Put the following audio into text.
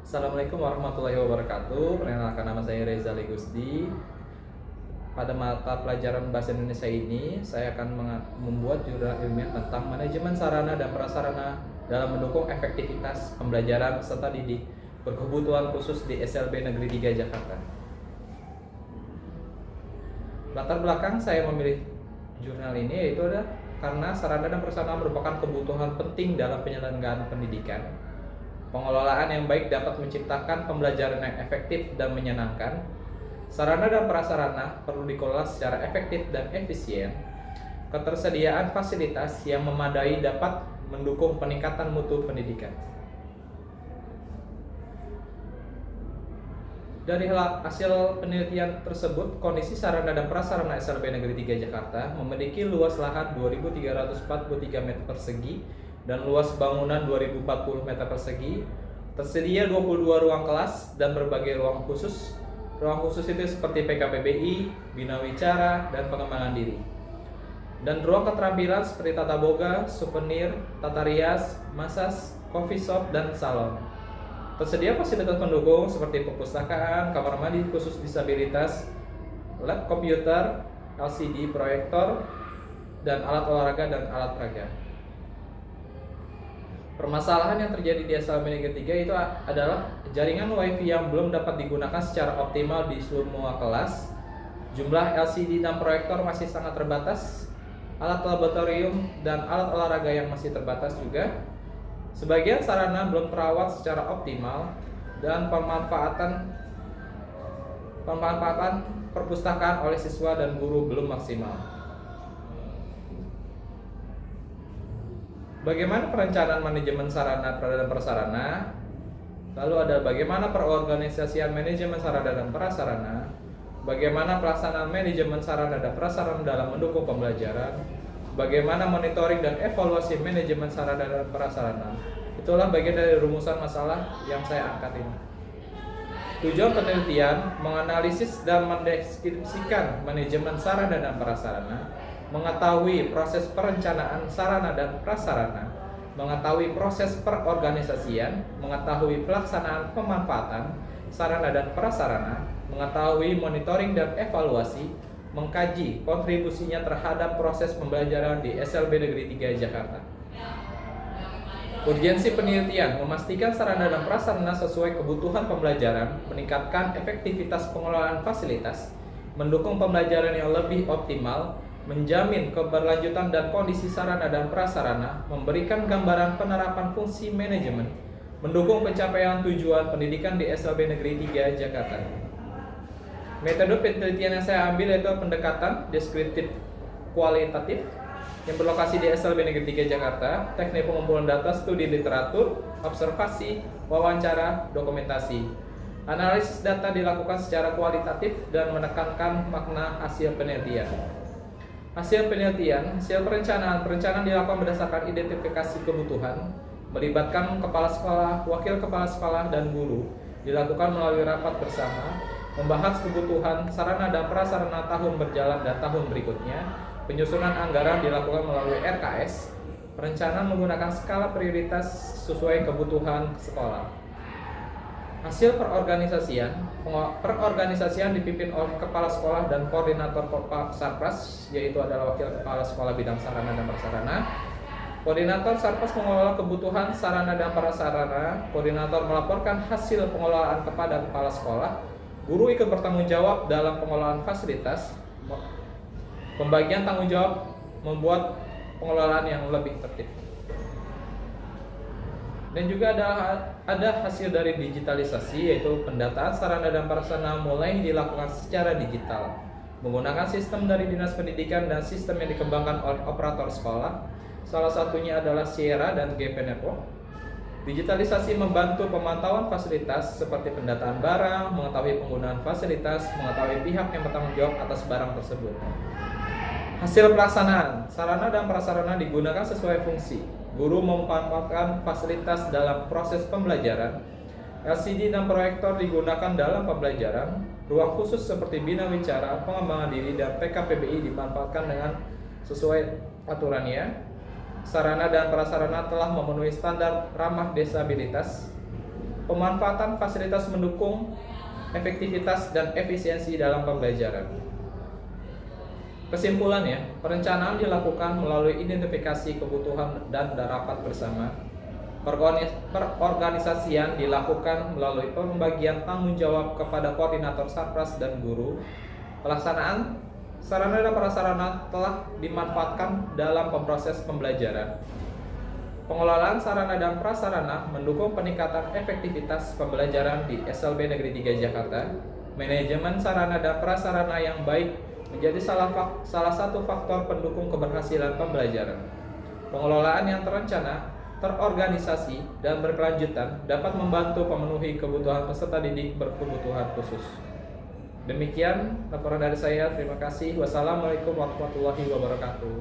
Assalamualaikum warahmatullahi wabarakatuh. Perkenalkan, nama saya Reza Legusdi. Pada mata pelajaran Bahasa Indonesia ini, saya akan membuat jurnal ilmiah tentang manajemen sarana dan prasarana dalam mendukung efektivitas pembelajaran peserta didik berkebutuhan khusus di SLB Negeri 3 Jakarta. Latar belakang saya memilih jurnal ini yaitu karena sarana dan prasarana merupakan kebutuhan penting dalam penyelenggaraan pendidikan. Pengelolaan yang baik dapat menciptakan pembelajaran yang efektif dan menyenangkan. Sarana dan prasarana perlu dikelola secara efektif dan efisien. Ketersediaan fasilitas yang memadai dapat mendukung peningkatan mutu pendidikan. Dari hasil penelitian tersebut, kondisi sarana dan prasarana SLB Negeri 3 Jakarta memiliki luas lahan 2.343 meter persegi dan luas bangunan 2040 meter persegi. Tersedia 22 ruang kelas dan berbagai ruang khusus. Ruang khusus itu seperti PKPBI, Bina Wicara, dan pengembangan diri. Dan ruang keterampilan seperti tata boga, souvenir, tata rias, massage, coffee shop, dan salon. Tersedia fasilitas pendukung seperti perpustakaan, kamar mandi khusus disabilitas, lab komputer, LCD proyektor, dan alat olahraga dan alat peraga. Permasalahan yang terjadi di SLB Negeri 3 itu adalah jaringan WiFi yang belum dapat digunakan secara optimal di semua kelas. Jumlah LCD dan proyektor masih sangat terbatas. Alat laboratorium dan alat olahraga yang masih terbatas juga. Sebagian sarana belum terawat secara optimal dan pemanfaatan perpustakaan oleh siswa dan guru belum maksimal. Bagaimana perencanaan manajemen sarana dan prasarana? Lalu ada bagaimana perorganisasian manajemen sarana dan prasarana? Bagaimana pelaksanaan manajemen sarana dan prasarana dalam mendukung pembelajaran? Bagaimana monitoring dan evaluasi manajemen sarana dan prasarana? Itulah bagian dari rumusan masalah yang saya angkat ini. Tujuan penelitian menganalisis dan mendeskripsikan manajemen sarana dan prasarana, mengetahui proses perencanaan sarana dan prasarana, mengetahui proses perorganisasian, mengetahui pelaksanaan pemanfaatan sarana dan prasarana, mengetahui monitoring dan evaluasi, mengkaji kontribusinya terhadap proses pembelajaran di SLB Negeri 3 Jakarta. Urgensi penelitian memastikan sarana dan prasarana sesuai kebutuhan pembelajaran, meningkatkan efektivitas pengelolaan fasilitas, mendukung pembelajaran yang lebih optimal, menjamin keberlanjutan dan kondisi sarana dan prasarana, memberikan gambaran penerapan fungsi manajemen, mendukung pencapaian tujuan pendidikan di SLB Negeri 3 Jakarta. Metode penelitian yang saya ambil yaitu pendekatan deskriptif kualitatif yang berlokasi di SLB Negeri 3 Jakarta, teknik pengumpulan data, studi literatur, observasi, wawancara, dokumentasi. Analisis data dilakukan secara kualitatif dan menekankan makna hasil penelitian. Hasil perencanaan dilakukan berdasarkan identifikasi kebutuhan, melibatkan kepala sekolah, wakil kepala sekolah, dan guru, dilakukan melalui rapat bersama, membahas kebutuhan sarana dan prasarana tahun berjalan dan tahun berikutnya. Penyusunan anggaran dilakukan melalui RKS, perencanaan menggunakan skala prioritas sesuai kebutuhan sekolah. Hasil perorganisasian dipimpin oleh kepala sekolah dan koordinator Sarpras, yaitu adalah wakil kepala sekolah bidang sarana dan prasarana. Koordinator Sarpras mengelola kebutuhan sarana dan prasarana. Koordinator melaporkan hasil pengelolaan kepada kepala sekolah. Guru ikut bertanggung jawab dalam pengelolaan fasilitas. Pembagian tanggung jawab membuat pengelolaan yang lebih tertib. Dan juga ada hasil dari digitalisasi, yaitu pendataan sarana dan prasarana mulai dilakukan secara digital menggunakan sistem dari Dinas Pendidikan dan sistem yang dikembangkan oleh operator sekolah. Salah satunya adalah Sierra dan GP Network. Digitalisasi membantu pemantauan fasilitas seperti pendataan barang, mengetahui penggunaan fasilitas, mengetahui pihak yang bertanggung jawab atas barang tersebut. Hasil pelaksanaan, sarana dan prasarana digunakan sesuai fungsi. Guru memanfaatkan fasilitas dalam proses pembelajaran. LCD dan proyektor digunakan dalam pembelajaran. Ruang khusus seperti Bina Wicara, pengembangan diri, dan PKPBI dimanfaatkan dengan sesuai aturannya. Sarana dan prasarana telah memenuhi standar ramah disabilitas. pemanfaatan fasilitas mendukung efektivitas dan efisiensi dalam pembelajaran. Kesimpulannya, perencanaan dilakukan melalui identifikasi kebutuhan dan rapat bersama. Perorganisasian dilakukan melalui pembagian tanggung jawab kepada koordinator Sarpras dan guru. Pelaksanaan sarana dan prasarana telah dimanfaatkan dalam proses pembelajaran. Pengelolaan sarana dan prasarana mendukung peningkatan efektivitas pembelajaran di SLB Negeri 3 Jakarta. Manajemen sarana dan prasarana yang baik menjadi salah satu faktor pendukung keberhasilan pembelajaran. Pengelolaan yang terencana, terorganisasi, dan berkelanjutan dapat membantu memenuhi kebutuhan peserta didik berkebutuhan khusus. Demikian laporan dari saya. Terima kasih. Wassalamualaikum warahmatullahi wabarakatuh.